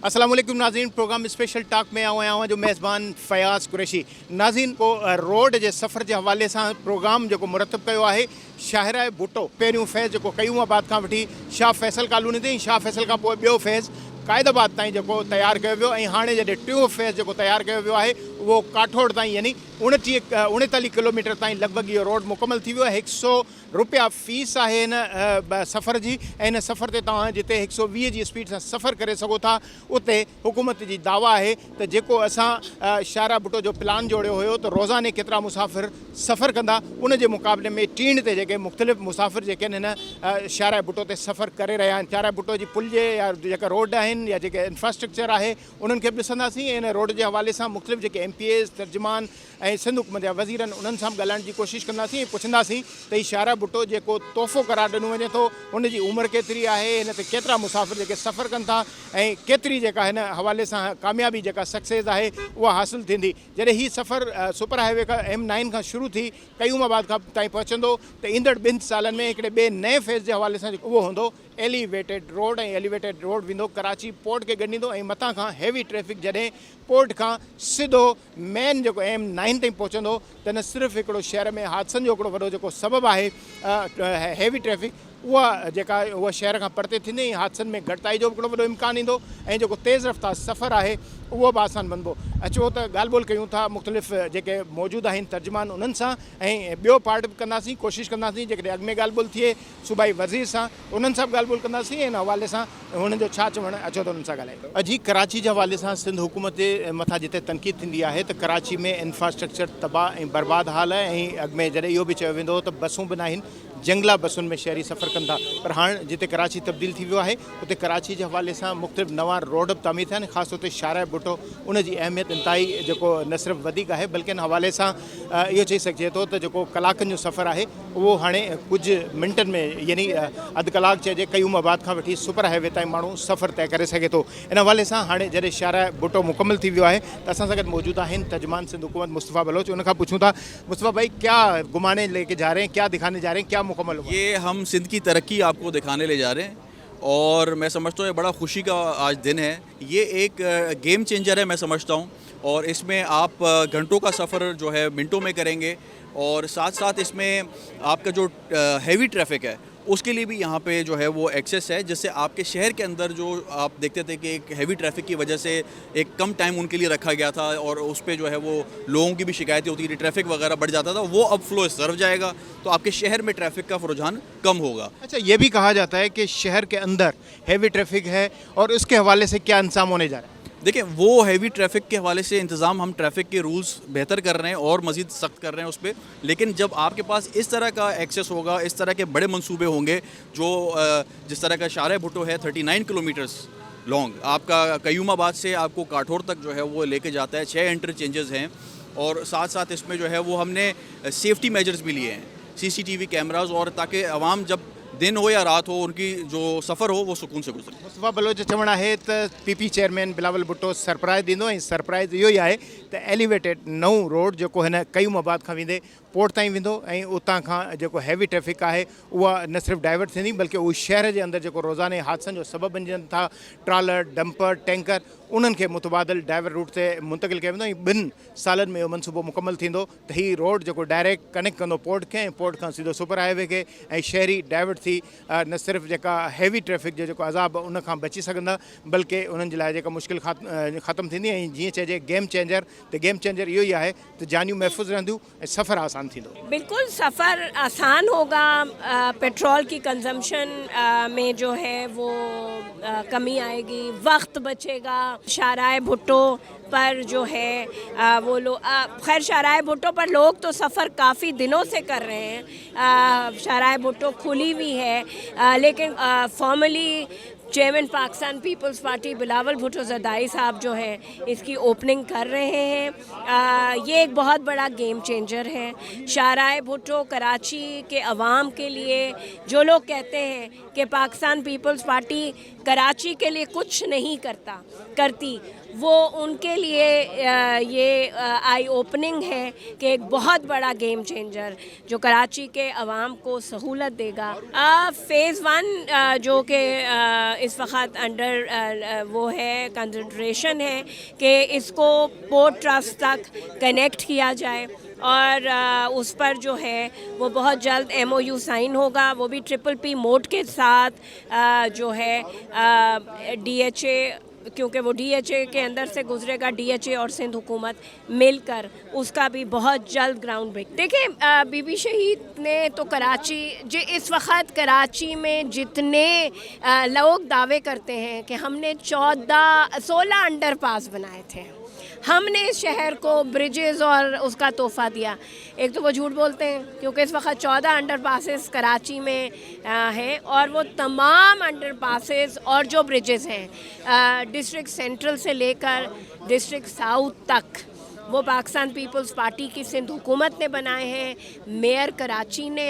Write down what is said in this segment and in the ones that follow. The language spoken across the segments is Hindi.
अस्सलाम वालेकुम नाज़रीन, प्रोग्राम स्पेशल टॉक में आया जो मेज़बान फ़याज़ कुरैशी नाज़रीन को रोड जे सफ़र के हवाले से प्रोग्राम जो मुरतब किया है शाहराए भुट्टो पहिरियों फेज़ जो क़यूमाबाद का वठी शाह फैसल कॉलोनी ताईं, शाह फैसल का पोइ ॿियो फेज़ क़ायदाबाद ताईं जो तैयार किया वियो ऐं हाणे जॾहिं टियों फेज़ जो तैयार किया वियो आहे उहो काठोड़ ताईं यानी 39 किलोमीटर ताईं लगभग ये रोड मुकम्मल थी वियो आहे। 100 रुपया फ़ीस है इन सफ़र की। इन सफ़र से तव्हां जिते 120 की स्पीड से सफ़र करे सको था उते हुकूमत की दावा है तो जेको असां शाहरा भुट्टो जो प्लान जोड़ियो हुयो तो रोज़ाने केतरा मुसाफ़िर सफ़र कंदा उन जे मुक़ाबले में टीण ते जेके मुख़्तलिफ़ मुसाफ़िर जेके हिन शाहरा भुट्टो ते सफ़र करे रहिया आहिनि। शाहरा भुट्टो जी पुल जे या जेका रोड आहिनि या जेके इंफ्रास्ट्रक्चर आहे उन्हनि खे बि ॾिसंदासीं। इन रोड जे हवाले सां मुख़्तलिफ़ जेके MPAs तर्जुमान ऐं सिंध हुकूमत जा वज़ीर आहिनि उन्हनि सां ॻाल्हाइण जी कोशिशि कंदासीं ऐं पुछंदासीं त ही शाहरा भुट्टो जेको तोहफ़ो करार ॾिनो वञे थो उन जी उमिरि केतिरी आहे, हिन ते केतिरा मुसाफ़िर जेके सफ़र कनि था ऐं केतिरी जेका हिन हवाले सां कामयाबी जेका सक्सेस आहे उहा हासिलु थींदी। जॾहिं हीउ सफ़र सुपर हाईवे खां M9 खां शुरू थी क़यूमाबाद खां ताईं पहुचंदो त ईंदड़ 2 सालनि में हिकिड़े ॿिए नए फेज़ जे हवाले सां उहो हूंदो एलिवेटेड रोड। ऐं एलिवेटेड रोड वेंदो कराची पोर्ट के ॻंढींदो ऐं मथां खां हैवी ट्रैफिक जॾहिं पोर्ट खां सिधो मेन जेको M9 ताईं पहुचंदो त न सिर्फ़ु हिकिड़ो शहर में हादसनि जो हिकिड़ो वॾो जेको सबबु आहे हैवी ट्रैफिक उहा शहर खां परते थींदी ऐं हादसनि में घटिताई जो हिकिड़ो वॾो इम्कान ईंदो ऐं जेको तेज़ रफ़्तार सफ़र आहे उहो बि आसान बणिबो। अचो त ॻाल्हि ॿोल कयूं था मुख़्तलिफ़ जेके मौजूदु आहिनि तर्जुमान उन्हनि सां ऐं ॿियो पार्ट बि कंदासीं, कोशिशि कंदासीं जेकॾहिं अॻु में ॻाल्हि ॿोल थिए सूबाई वज़ीर सां उन्हनि सां बि ॻाल्हि ॿोल कंदासीं। हिन हवाले सां हुननि जो छा चवणु अचो त उन्हनि सां ॻाल्हायूं। अॼु कराची जे हवाले सां सिंध हुकूमत जे मथां जिते तनक़ीद थींदी आहे त कराची में इंफ्रास्ट्रक्चर तबाह ऐं बर्बाद हाल आहे ऐं अॻु में जॾहिं इहो बि चयो वेंदो त बसूं बि न आहिनि, जंगला बसुनि में शहरी सफ़र कनि था। पर हाणे जिते कराची तब्दील थी वियो आहे उते कराची जे हवाले सां मुख़्तलिफ़ नवां रोड बि तामीर थिया आहिनि। ख़ासि तौर ते शाहरा भुट्टो उन जी अहमियत इंतिहाई जेको न सिर्फ़ु वधीक आहे बल्कि इन हवाले सां इहो चई सघिजे थो त जेको कलाकनि जो सफ़र आहे उहो हाणे कुझु मिंटनि में यानी अधु कलाकु चइजे क़यूमाबाद खां वठी सुपर हाईवे ताईं माण्हू सफ़र तय करे सघे थो। इन हवाले सां हाणे जॾहिं शाहरा भुट्टो मुकम्मल थी वियो आहे त असां सां गॾु मौजूदु आहिनि तर्जुमान सिंध हुकूमत मुस्तफ़ा बलोच। उनखां पुछूं था मुस्तफ़ा भाई क्या घुमाने लेके जा रहे हैं, क्या दिखाने जा रहे हैं, क्या मुकम्मल हुआ? ये हम सिंध की तरक्की आपको दिखाने ले जा रहे हैं और मैं समझता हूँ ये बड़ा खुशी का आज दिन है। ये एक गेम चेंजर है मैं समझता हूँ और इसमें आप घंटों का सफ़र जो है मिनटों में करेंगे और साथ साथ इसमें आपका जो हैवी ट्रैफिक है उसके लिए भी यहाँ पे जो है वो एक्सेस है, जिससे आपके शहर के अंदर जो आप देखते थे कि एक हैवी ट्रैफिक की वजह से एक कम टाइम उनके लिए रखा गया था और उस पर जो है वो लोगों की भी शिकायतें होती थी, ट्रैफिक वगैरह बढ़ जाता था, वो अब फ्लो सर्व जाएगा तो आपके शहर में ट्रैफिक का रुझान कम होगा। अच्छा, ये भी कहा जाता है कि शहर के अंदर हैवी ट्रैफिक है और उसके हवाले से क्या इंतजाम होने जा रहा है? देखिए, वो हैवी ट्रैफिक के हवाले से इंतज़ाम हम ट्रैफिक के रूल्स बेहतर कर रहे हैं और मज़ीद सख्त कर रहे हैं उस पर। लेकिन जब आपके पास इस तरह का एक्सेस होगा, इस तरह के बड़े मंसूबे होंगे जो जिस तरह का शाहरा भुट्टो है 39 किलोमीटर्स लॉन्ग, आपका क़यूमाबाद से आपको काठोर तक जो है वो लेके जाता है, 6 इंटरचेंजेस हैं और साथ साथ इसमें जो है वो हमने सेफ्टी मेजर्स भी लिए हैं, CCTV कैमराज, और ताकि आवाम जब दिन हो या रात हो उनकी जो सफ़र हो वो सुकून से गुजरे। मुस्तफ़ा बलोच चवणु आहे त PP chairman Bilawal Bhutto surprise ॾींदो ऐं सरप्राइज़ इहो ई आहे त एलिवेटेड नओं रोड जेको हिन क़यूमाबाद खां वेंदे पोर्ट ताईं वेंदो ऐं उतां खां जेको हैवी ट्रैफिक आहे उहा न सिर्फ़ु डाइवर्ट थींदी बल्कि उहो शहर जे अंदरि जेको रोज़ाने हादसनि जो सबबु बणिजनि था, ट्रालर, डंपर, टैंकर, उन्हनि खे मुतबादिल डाइवर रूट ते मुंतक़िल कयो वेंदो ऐं 2 सालनि में इहो मनसूबो मुकम्मल थींदो त हीउ रोड जेको डायरेक्ट कनेक्ट कंदो पोर्ट खे ऐं पोर्ट खां सीधो सुपर हाईवे खे ऐं शहरी डाइवर्ट थी न सिर्फ़ु जेका हैवी ट्रैफिक जो जेको अज़ाब उन खां बची सघंदा बल्कि उन्हनि जे लाइ जेका मुश्किल ख़तमु थींदी ऐं जीअं चइजे गेम चेंजर, त गेम चेंजर इहो ई आहे त जानियूं महफ़ूज़ रहंदियूं ऐं सफ़र आसान थींदो। बिल्कुल सफ़र आसान होगा, पेट्रोल की कंजम्पशन में जो है वो कमी आएगी, वक्त बचेगा। शाहराए भुट्टो पर जो है वो लोग खैर शाहराए भुट्टो पर लोग तो सफ़र काफ़ी दिनों से कर रहे हैं। शाहराए भुट्टो खुली हुई है लेकिन फॉर्मली चेयरमैन पाकिस्तान पीपल्स पार्टी बिलावल भुट्टो ज़रदारी साहब जो है इसकी ओपनिंग कर रहे हैं। ये एक बहुत बड़ा गेम चेंजर है शाहराए भुट्टो कराची के अवाम के लिए। जो लोग कहते हैं कि पाकिस्तान पीपल्स पार्टी कराची के लिए कुछ नहीं करती वो उनके लिए ये आई ओपनिंग है कि एक बहुत बड़ा गेम चेंजर जो कराची के अवाम को सहूलत देगा। फ़ेज़ 1 जो कि इस वक्त अंडर वो है कंसिडरेशन है कि इसको पोर्ट ट्रस्ट तक कनेक्ट किया जाए और उस पर जो है वो बहुत जल्द MOU साइन होगा, वो भी PPP मोड के साथ जो है DHA, क्योंकि वो DHA के अंदर से गुजरेगा, DHA और सिंध हुकूमत मिलकर उसका भी बहुत जल्द ग्राउंड ब्रेक। देखिए बीबी शहीद ने तो कराची, जो इस वक्त कराची में जितने लोग दावे करते हैं कि हमने 16 अंडरपास बनाए थे, हमने इस शहर को ब्रिजेस और उसका तोहफा दिया, एक तो वो झूठ बोलते हैं क्योंकि इस वक्त 14 अंडरपासेस कराची में हैं और वो तमाम अंडरपासेस और जो ब्रिजेस हैं डिस्ट्रिक्ट सेंट्रल से लेकर डिस्ट्रिक्ट साउथ तक वो पाकिस्तान पीपल्स पार्टी की सिंध हुकूमत ने बनाए हैं, मेयर कराची ने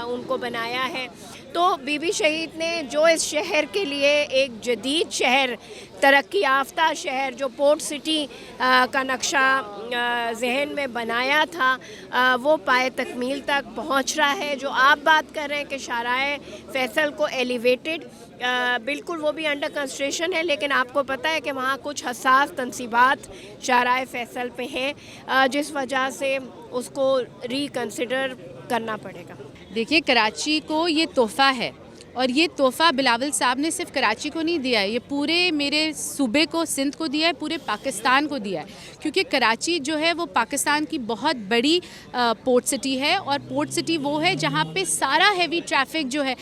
उनको बनाया है। तो बीबी शहीद ने जो इस शहर के लिए एक जदीद शहर, तरक्की याफ्ता शहर, जो पोर्ट सिटी का नक्शा जहन में बनाया था, वो पाए तकमील तक पहुंच रहा है। जो आप बात कर रहे हैं कि शाहराए फैसल को एलिवेटेड, बिल्कुल वो भी अंडर कंस्ट्रक्शन है, लेकिन आपको पता है कि वहाँ कुछ हसास तनसीबात शाहराए फैसल पे हैं, जिस वजह से उसको रिकन्सिडर करना पड़ेगा। देखिए, कराची को ये तोहफ़ा है और ये तोहफ़ा बिलावल साहब ने सिर्फ कराची को नहीं दिया है, ये पूरे मेरे सूबे को, सिंध को दिया है, पूरे पाकिस्तान को दिया है, क्योंकि कराची जो है वो पाकिस्तान की बहुत बड़ी पोर्ट सिटी है और पोर्ट सिटी वो है जहाँ पे सारा हैवी ट्रैफिक जो है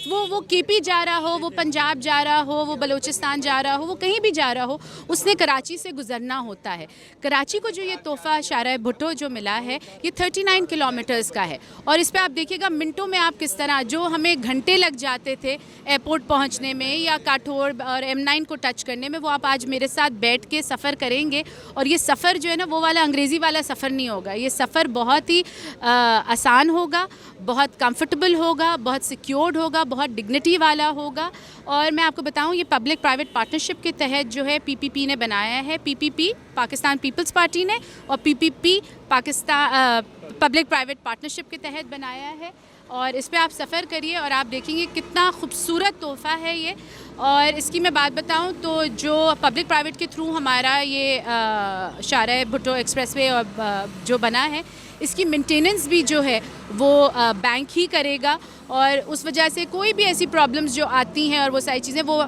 वो KP जा रहा हो, वो पंजाब जा रहा हो, वो बलूचिस्तान जा रहा हो, वो कहीं भी जा रहा हो, उसने कराची से गुजरना होता है। कराची को जो ये तोहफ़ा शाहराए भुट्टो जो मिला है ये 39 किलोमीटर्स का है और इस पर आप देखिएगा मिनटों में आप किस तरह, जो हमें घंटे लग जाते थे एयरपोर्ट पहुंचने में या काठोर और M9 को टच करने में, वो आप आज मेरे साथ बैठ के सफ़र करेंगे और ये सफ़र जो है ना वो वाला अंग्रेज़ी वाला सफ़र नहीं होगा, ये सफ़र बहुत ही आसान होगा, बहुत कंफर्टेबल होगा, बहुत सिक्योर्ड होगा, बहुत डिग्निटी वाला होगा। और मैं आपको बताऊं, ये पब्लिक प्राइवेट पार्टनरशिप के तहत जो है PPP ने बनाया है, PPP पाकिस्तान पीपल्स पार्टी ने और PPP Pakistan public private partnership के तहत बनाया है और इस पे आप सफ़र करिए और आप देखेंगे कितना खूबसूरत तोहफ़ा है ये। और इसकी मैं बात बताऊं तो जो पब्लिक प्राइवेट के थ्रू हमारा ये शाहराए भुट्टो एक्सप्रेसवे और जो बना है, इसकी मेंटेनेंस भी जो है वो बैंक ही करेगा और उस वजह से कोई भी ऐसी प्रॉब्लम्स जो आती हैं और वो सारी चीज़ें वो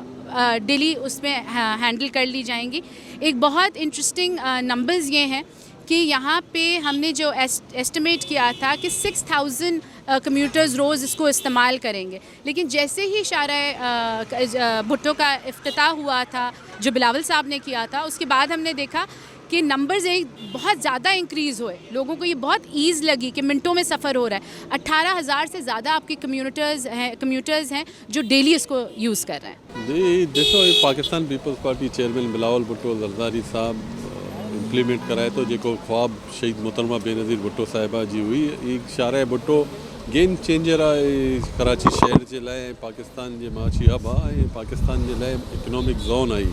डेली उसमें हैंडल कर ली जाएंगी। एक बहुत इंटरेस्टिंग नंबर्स ये हैं कि यहाँ पे हमने जो एस्टिमेट किया था कि 6000 कम्यूटर्स रोज़ इसको इस्तेमाल करेंगे, लेकिन जैसे ही शाहराए भुट्टो का इफ्तिताह हुआ था जो बिलावल साहब ने किया था, उसके बाद हमने देखा कि नंबर्स एक बहुत ज़्यादा इंक्रीज़ हुए, लोगों को ये बहुत ईज़ लगी कि मिनटों में सफ़र हो रहा है। 18,000 से ज़्यादा आपके कम्यूटर्स हैं जो डेली इसको यूज़ कर रहे हैं। जी देखो, ये पाकिस्तान पीपल्स पार्टी चेयरमैन बिलावल भुट्टो ज़रदारी साहब इम्प्लीमेंट कराए तो जेको ख्वाब शहीद मोहतरमा बेनज़ीर भुट्टो साहिबा जी हुई, एक शाहराए भुट्टो गेम चेंजर आहे कराची शहर जे लाइ, पाकिस्तान जे माशी हब आहे, पाकिस्तान जे लाइ इकनॉमिक ज़ोन आई,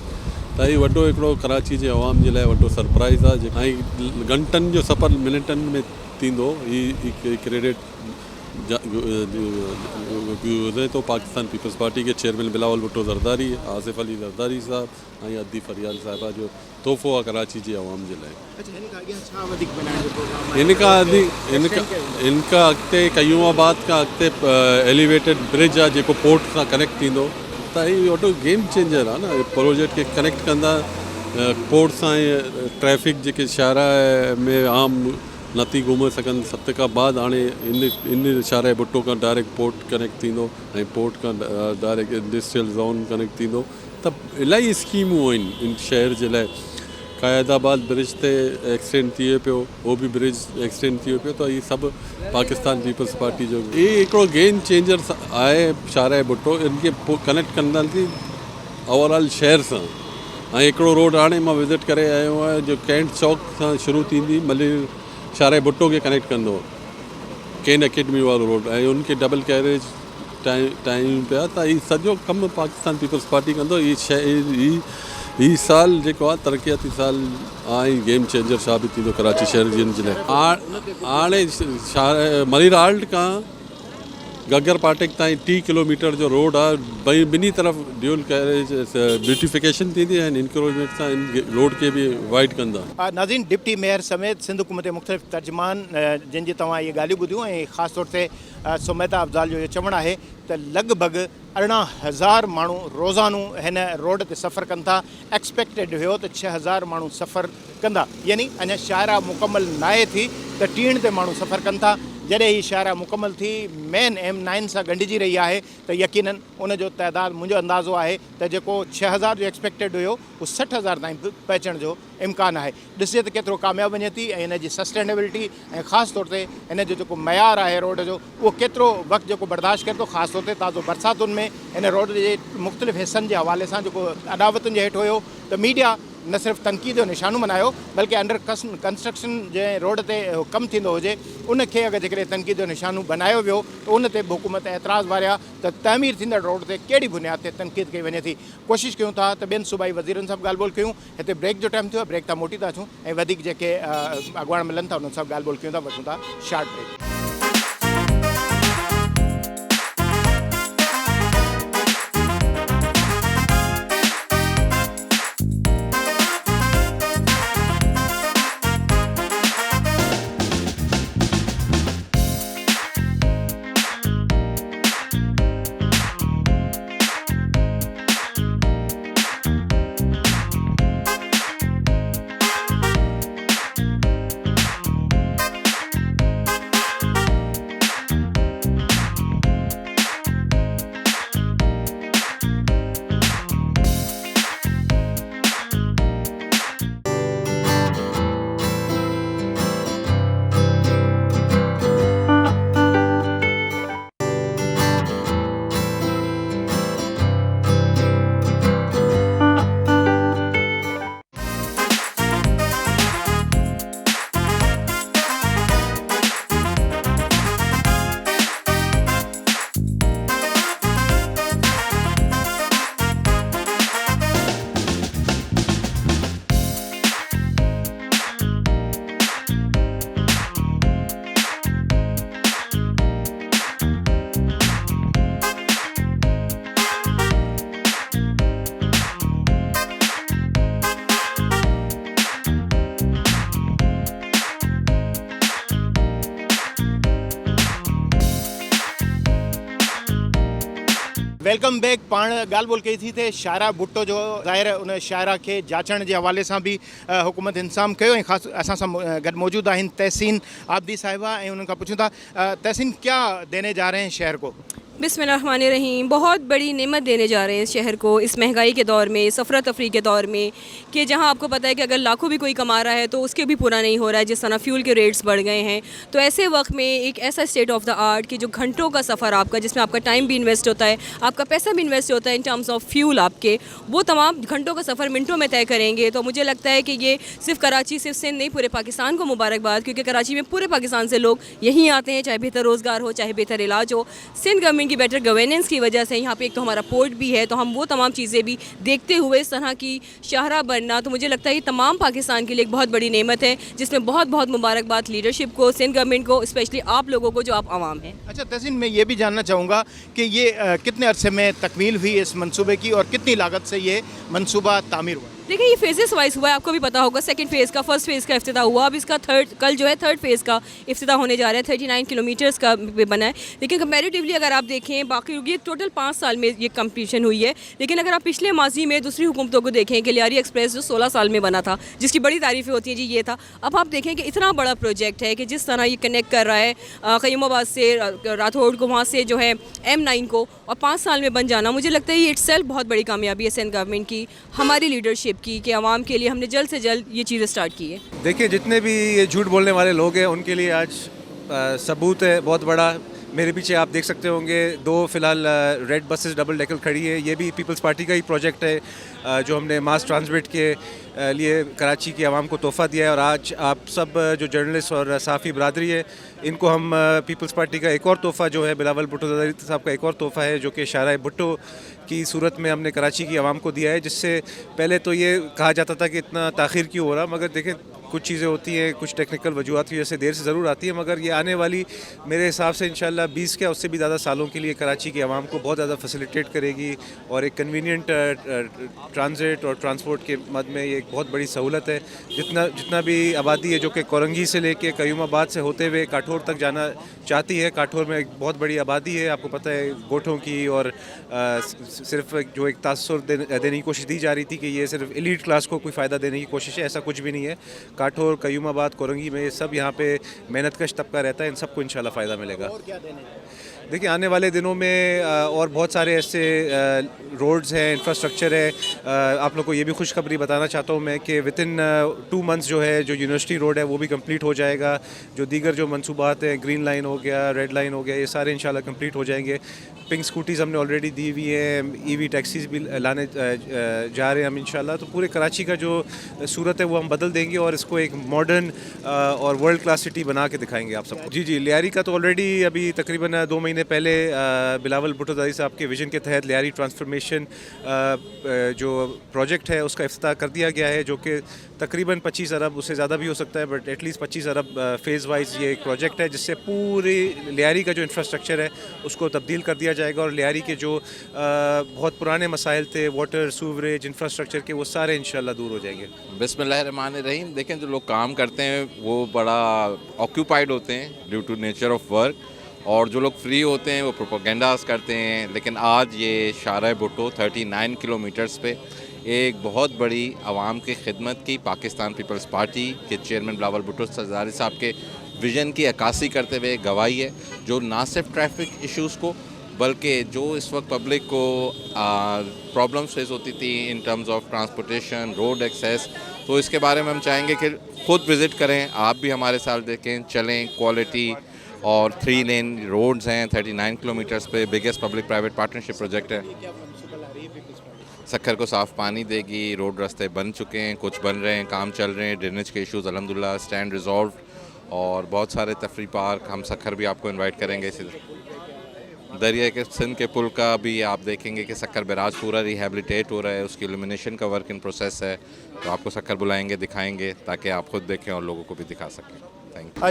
त ही वॾो हिकिड़ो कराची जे अवाम जे लाइ वॾो सरप्राइज़ आहे। ऐं घंटनि जो सफ़र मिनटनि में थींदो, ही क्रेडिट गुज़रे तो पाकिस्तान पीपल्स पार्टी के चेयरमैन बिलावल भुट्टो ज़रदारी, आसिफ अली ज़रदारी साहब ऐं अदी फरियाल साहिबा जो तोहफ़ो आहे कराची जे अवाम जे लाइ। इनका अॻिते कयूमाबाद खां अॻिते एलिवेटेड ब्रिज आहे जेको पोर्ट सां कनेक्ट थींदो, त ही वॾो गेम चेंजर आहे न। प्रोजेक्ट खे कनेक्ट कंदा पोर्ट सां, ट्रैफिक जेके शाहराए में आम नथी घुमे सघनि सब्तिकाबाद, हाणे इन शाहराए भुट्टो खां डायरेक्ट पोर्ट कनेक्ट थींदो ऐं पोर्ट खां डायरेक्ट इंडस्ट्रियल ज़ोन कनेक्ट थींदो। त इलाही स्कीमूं आहिनि इन शहर जे लाइ। क़ायदाबाद ब्रिज ते एक्सटेंड थिए पियो, उहो बि ब्रिज एक्सटेंड थियो पियो, त हीअ सभु पाकिस्तान पीपल्स पार्टी जो इहे हिकिड़ो गेम चेंजर आहे शाहराए भुट्टो। इनखे कनेक्ट कंदासीं ओवरऑल शहर सां। ऐं हिकिड़ो रोड हाणे मां विज़िट करे आयो आहियां जो कैंट चौक सां शुरू थींदी, मलिर शाहराए भुट्टो खे कनेक्ट कंदो, केन अकेडमी वारो रोड, ऐं उनखे डबल कैरेज टाइम पिया। त हीउ सॼो कमु पाकिस्तान पीपल्स पार्टी कंदो। हीउ साल जेको आहे तरक़ियाती साल आहे, गेम चेंजर साबित थींदो कराची शहर जे लाइ। हाणे मलिर आल्ट खां गगर फाटक ताईं 30 किलोमीटर जो रोड आहे भई ॿिन्ही तरफ़ ड्यूल कैरेज ब्यूटिफिकेशन थींदी ऐं इंक्रोचमेंट सां इन रोड खे बि वाइड कंदा। नाज़रीन, डिप्टी मेयर समेत सिंध हुकूमत जे मुख़्तलिफ़ तर्जुमान जिन जी तव्हां इहे ॻाल्हियूं ॿुधियूं ऐं ख़ासि तौर ते सुमेता अफ़ज़ाल जो इहो चवणु आहे त लॻभॻि 18,000 माण्हू रोज़ानो हिन रोड ते सफ़र कनि था। एक्सपेक्टेड हुयो त 6,000 माण्हू सफ़र कंदा, यानी अञा शाहरा मुकमल नाहे थी त टीण ते माण्हू सफ़र कनि था। जॾहिं ही शाहरा मुकमल थी मेन M9 सां गंढिजी रही आहे त यकीनन उन जो तइदादु मुंहिंजो अंदाज़ो आहे त जेको 6,000 जो एक्सपेक्टेड हुयो उहो 60,000 ताईं पहुचण जो इम्कानु आहे। ॾिसे त केतिरो कामयाबु वञे थी ऐं इन जी सस्टेनेबिलिटी ऐं ख़ासि तौर ते इन जो जेको मयार आहे रोड जो उहो केतिरो वक़्तु जेको बर्दाश्त करे थो। ख़ासि तौर ते ताज़ो बरसातुनि में हिन रोड जे मुख़्तलिफ़ हिसनि जे हवाले सां जेको अदावतुनि जे हेठि हुयो त मीडिया न सिर्फ़ु तनक़ीद जो निशानो मनायो बल्कि अंडर कंस्ट्रक्शन जंहिं रोड ते कमु थींदो हुजे उनखे अगरि जेकॾहिं तनक़ीद जो निशानो बनायो वियो त उन ते बि हुकूमत एतिराज़ वारिया त तामीर थींदड़ रोड ते कहिड़ी बुनियाद ते तनक़ीद कई वञे थी। कोशिशि कयूं था त ॿियनि सूबाई वज़ीरनि सां बि ॻाल्हि ॿोल कयूं। हिते ब्रेक जो टाइम थियो आहे, ब्रेक तां मोटी था अचूं ऐं वधीक जेके अॻुवाण मिलनि था उन्हनि सां ॻाल्हि ॿोल कयूं था। वठूं था शार्ट ब्रेक। Welcome back. पाण ॻाल्हि ॿोल कई थी थे शाहरा भुट्टो जो ज़ाहिर उन शाहरा के जाचण के हवाले से भी हुकूमत इंतज़ाम कयो ऐं ख़ासि असां सां गॾु मौजूद आहिनि तहसीन आबदी साहिबा ऐं उन्हनि खां पुछूं था तहसीन क्या देने जा रहे हैं शहर को? बिस्मिल्लाहिर्रहमानिर्रहीम। बहुत बड़ी नेमत देने जा रहे हैं इस शहर को इस महंगाई के दौर में, सफ़रा तफरी के दौर में, कि जहां आपको पता है कि अगर लाखों भी कोई कमा रहा है तो उसके भी पूरा नहीं हो रहा है जिस तरह फ्यूल के रेट्स बढ़ गए हैं। तो ऐसे वक्त में एक ऐसा स्टेट ऑफ द आर्ट कि जो घंटों का सफ़र आपका, जिसमें आपका टाइम भी इन्वेस्ट होता है, आपका पैसा भी इन्वेस्ट होता है इन टर्म्स ऑफ फ्यूल आपके, वो तमाम घंटों का सफ़र मिनटों में तय करेंगे। तो मुझे लगता है कि ये सिर्फ कराची, सिर्फ सिंध नहीं, पूरे पाकिस्तान को मुबारकबाद, क्योंकि कराची में पूरे पाकिस्तान से लोग यहीं आते हैं, चाहे बेहतर रोज़गार हो, चाहे बेहतर इलाज हो। सिंध गवर्नमेंट की बेटर गवर्नेंस की वजह से यहाँ पे एक तो हमारा पोर्ट भी है, तो हम वो तमाम चीज़ें भी देखते हुए इस तरह की शाहरा बनना, तो मुझे लगता है ये तमाम पाकिस्तान के लिए एक बहुत बड़ी नेमत है, जिसमें बहुत बहुत मुबारकबाद लीडरशिप को, सिंध गवर्नमेंट को, स्पेशली आप लोगों को जो आप आवाम हैं। अच्छा तहसीन, मैं ये भी जानना चाहूँगा कि ये कितने अरसे में तकमील हुई इस मंसूबे की और कितनी लागत से ये मंसूबा तामीर हुआ? देखिए ये फेजेस वाइज हुआ है, आपको भी पता होगा। सेकंड फेज़ का, फर्स्ट फेज़ का इफ्तिताह हुआ, अब इसका कल जो है थर्ड फेज़ का इफ्तिताह होने जा रहा है। 39 किलोमीटर्स का बना है। लेकिन कंपैरेटिवली अगर आप देखें बाकी ये टोटल 5 साल में ये कंप्लीशन हुई है। लेकिन अगर आप पिछले माजी में दूसरी हुकूमतों को देखें कि लियारी एक्सप्रेस जो 16 साल में बना था, जिसकी बड़ी तारीफ़ें होती हैं जी, ये था। अब आप देखें कि इतना बड़ा प्रोजेक्ट है कि जिस तरह ये कनेक्ट कर रहा है क़य्यूमाबाद से राठौड़ को, वहाँ से जो है M9 को, और 5 साल में बन जाना, मुझे लगता है ये इट्सेल्फ बहुत बड़ी कामयाबी है सिंध गवर्नमेंट की, हमारी लीडरशिप की, कि आवाम के लिए हमने जल्द से जल्द ये चीज़ें स्टार्ट की है। देखिए जितने भी ये झूठ बोलने वाले लोग हैं उनके लिए आज सबूत है बहुत बड़ा। मेरे पीछे आप देख सकते होंगे 2 फ़िलहाल रेड बसेस डबल डेकर खड़ी है। ये भी पीपल्स पार्टी का ही प्रोजेक्ट है जो हमने मास ट्रांसमिट के लिए कराची की आवाम को तोहफ़ा दिया है। और आज आप सब जो जर्नलिस्ट और सहाफ़ी बरादरी है इनको हम पीपल्स पार्टी का एक और तोहफ़ा जो है बिलावल भुट्टो ज़रदारी साहब का एक और तोहफ़ा है जो कि शाहराह भुट्टो की सूरत में हमने कराची की आवाम को दिया है, जिससे पहले तो ये कहा जाता था कि इतना ताख़िर क्यों हो रहा, मगर देखें कुछ चीज़ें होती हैं, कुछ टेक्निकल वजूहत की वजह से देर से ज़रूर आती है, मगर ये आने वाली मेरे हिसाब से इंशाल्लाह 20 के उससे भी ज़्यादा सालों के लिए कराची की आवाम को बहुत ज़्यादा फैसिलिटेट करेगी और एक कन्वीनियंट ट्रांजिट और ट्रांसपोर्ट के मद में ये एक बहुत बड़ी सहूलत है। जितना भी आबादी है जो कि कोरंगी से लेके कयूमाबाद से होते हुए काठौर तक जाना चाहती है, काठौर में एक बहुत बड़ी आबादी है, आपको पता है गोठों की, और सिर्फ जो एक तासुर देने की कोशिश दी जा रही थी कि ये सिर्फ एलीट क्लास को कोई फ़ायदा देने की कोशिश है, ऐसा कुछ भी नहीं है। काठौर, कयूमाबाद, कोरंगी में ये सब यहाँ पे मेहनतकश तबका रहता है, इन सबको इंशाल्लाह फ़ायदा मिलेगा। देखिए आने वाले दिनों में और बहुत सारे ऐसे रोड्स हैं, इंफ्रास्ट्रक्चर है। आप लोग को ये भी खुशखबरी बताना चाहता हूँ मैं कि वितिन 2 मंथ्स जो है जो यूनिवर्सिटी रोड है वो भी कंप्लीट हो जाएगा। जो दीगर जो मंसूबात हैं, ग्रीन लाइन हो गया, रेड लाइन हो गया, ये सारे इंशाल्लाह कंप्लीट हो जाएंगे। पिंक स्कूटीज़ हमने ऑलरेडी दी हुई हैं, ईवी टैक्सीज़ भी लाने जा रहे हैं हम इंशाल्लाह। तो पूरे कराची का जो सूरत है वो हम बदल देंगे और इसको एक मॉडर्न और वर्ल्ड क्लास सिटी बना के दिखाएंगे आप सबको। जी, लियारी का तो ऑलरेडी अभी तकरीबन 2 महीने पहले बिलावल भुट्टो ज़रदारी साहब के विजन के तहत लियारी ट्रांसफॉर्मेशन जो प्रोजेक्ट है उसका इफ्तिताह कर दिया गया है, जो कि तकरीबन 25 अरब, उससे ज़्यादा भी हो सकता है, but at least 25 Arab phase wise ये एक प्रोजेक्ट है जिससे पूरी लियारी का जो इंफ्रास्ट्रक्चर है उसको तब्दील कर दिया जाएगा और लियारी के जो बहुत पुराने मसाइल थे, वाटर, सूवरेज, इंफ्रास्ट्रक्चर के, वो सारे इंशाल्लाह दूर हो जाएंगे। बिस्मिल्लाहिर्रहमानिर्रहीम। देखें जो लोग काम करते हैं वो बड़ा ऑक्यूपाइड होते हैं due to nature of work, और जो लोग फ्री होते हैं वो प्रोपेगेंडास करते हैं। लेकिन आज ये शाहराह भुट्टो 39 किलोमीटर्स पे एक बहुत बड़ी आवाम की खिदमत की पाकिस्तान पीपल्स पार्टी के चेयरमैन बिलावल भुट्टो ज़रदारी साहब के विज़न की अक्कासी करते हुए गवाही है, जो ना सिर्फ ट्रैफिक इश्यूज़ को बल्कि जो इस वक्त पब्लिक को प्रॉब्लम्स फेस होती थी in terms of transportation, road access, तो इसके बारे में हम चाहेंगे कि ख़ुद विज़िट करें, आप भी हमारे साथ देखें, चलें। क्वालिटी और 3 लेन रोड्स हैं 39 किलोमीटर्स पे, biggest public private partnership project है। सक्खर को साफ़ पानी देगी, रोड रास्ते बन चुके हैं, कुछ बन रहे हैं, काम चल रहे हैं, ड्रेनेज के इश्यूज़ अल्हम्दुलिल्लाह स्टैंड रिजॉल्व, और बहुत सारे तफरी पार्क हम सक्खर भी आपको इनवाइट करेंगे। इसी दरिया के सिंध के पुल का भी आप देखेंगे कि सक्खर बैराज पूरा रिहेबिलिटेट हो रहा है, उसकी इल्यूमिनेशन का वर्क इन प्रोसेस है, तो आपको सक्खर बुलाएंगे, दिखाएंगे, ताकि आप खुद देखें और लोगों को भी दिखा सकें।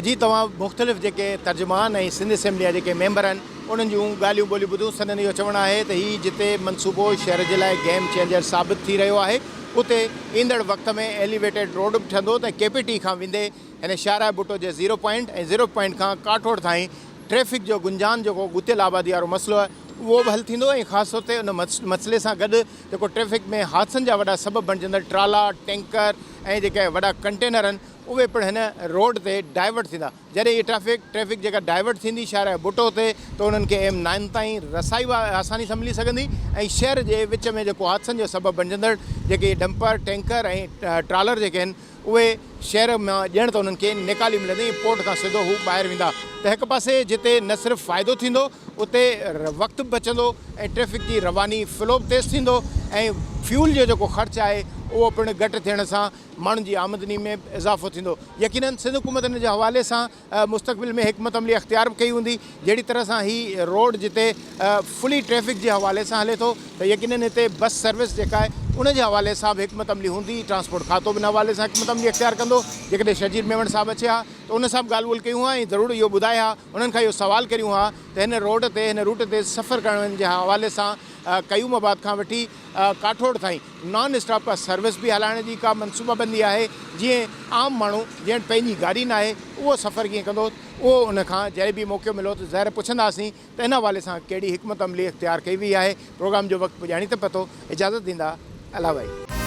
जी, तव्हां मुख़्तलिफ़ जेके तर्जुमान ऐं सिंध असेंबली जा जेके मेंबर आहिनि उन्हनि जूं ॻाल्हियूं ॿोलियूं ॿुधूं। संदनि इहो चवणु आहे त हीउ जिते मनसूबो शहर जे लाइ गेम चेंजर साबित थी रहियो आहे, उते ईंदड़ वक़्त में एलिवेटेड रोड बि ठहंदो त केपीटी खां वेंदे हिन शाहराह भुट्टो जे 0 पॉइंट ऐं 0 पॉइंट खां काठौड़ ताईं ट्रैफ़िक जो गुंजान जेको गुतियल आबादी वारो मसइलो आहे उहो बि हल थींदो, ऐं ख़ासि तौर ते उन मसइले सां गॾु जेको ट्रैफ़िक में हादसनि जा वॾा सबबु बणिजंदड़ ट्राला, टैंकर ऐं जेके वॾा कंटेनर आहिनि उहे पिणु हिन रोड ते डाइवर्ट थींदा। जॾहिं इहे ट्रैफ़िक जेका डाइवर्ट थींदी शाहराह भुट्टो ते, त उन्हनि खे M9 ताईं रसाई आसानी सां मिली सघंदी, ऐं शहर जे विच में जेको हादसनि जो सबबु बणिजंदड़ जेके डंपर, टैंकर ऐं ट्रालर जेके आहिनि उहे शहर मां ॼण त उन्हनि खे निकाली मिलंदी, पोर्ट खां सिधो हू ॿाहिरि वेंदा। त हिकु पासे जिते न सिर्फ़ु फ़ाइदो थींदो, उते वक़्तु बि बचंदो ऐं ट्रैफ़िक जी रवानी फ़्लो बि तेज़ थींदो, ऐं फ्यूल जो जेको ख़र्चु आहे उहो पिणु घटि थियण सां माण्हुनि जी आमदनी में इज़ाफ़ो थींदो। यकीनन सिंध हुकूमत हिन जे हवाले सां मुस्तक़बिल में हिकमत अमली अख़्तियार बि कई हूंदी। जहिड़ी तरह सां हीअ रोड जिते फुली ट्रैफ़िक जे हवाले सां हले थो, त यकीनन हिते बस सर्विस जेका आहे उन जे हवाले सां बि हिकमत अमली हूंदी। ट्रांसपोर्ट खातो बि हिन हवाले सां हिकमत अमली अख़्तियार कंदो। जेकॾहिं शजीर मेवण साहिबु अचे हा त उन सां बि ॻाल्हि ॿोल कयूं हा ऐं ज़रूरु इहो ॿुधाए हा, उन्हनि खां इहो सुवाल करियूं हा त हिन रोड ते, हिन रूट ते सफ़र करण जे हवाले सां कयूमाबाद खां वठी काठौड़ ताईं नॉन स्टॉप का सर्विस बि हलाइण जी का मनसूबाबंदी आहे, जीअं आम माण्हू जंहिं पंहिंजी गाॾी न आहे उहो सफ़र कीअं कंदो, उहो उन खां जॾहिं बि मौक़ो मिलो त ज़ाहिर पुछंदासीं त हिन हवाले सां कहिड़ी हिकमत अमली इख़्तियार कई वई आहे। प्रोग्राम जो वक़्तु पुॼाणी त पतो, इजाज़त ॾींदा अला भाई।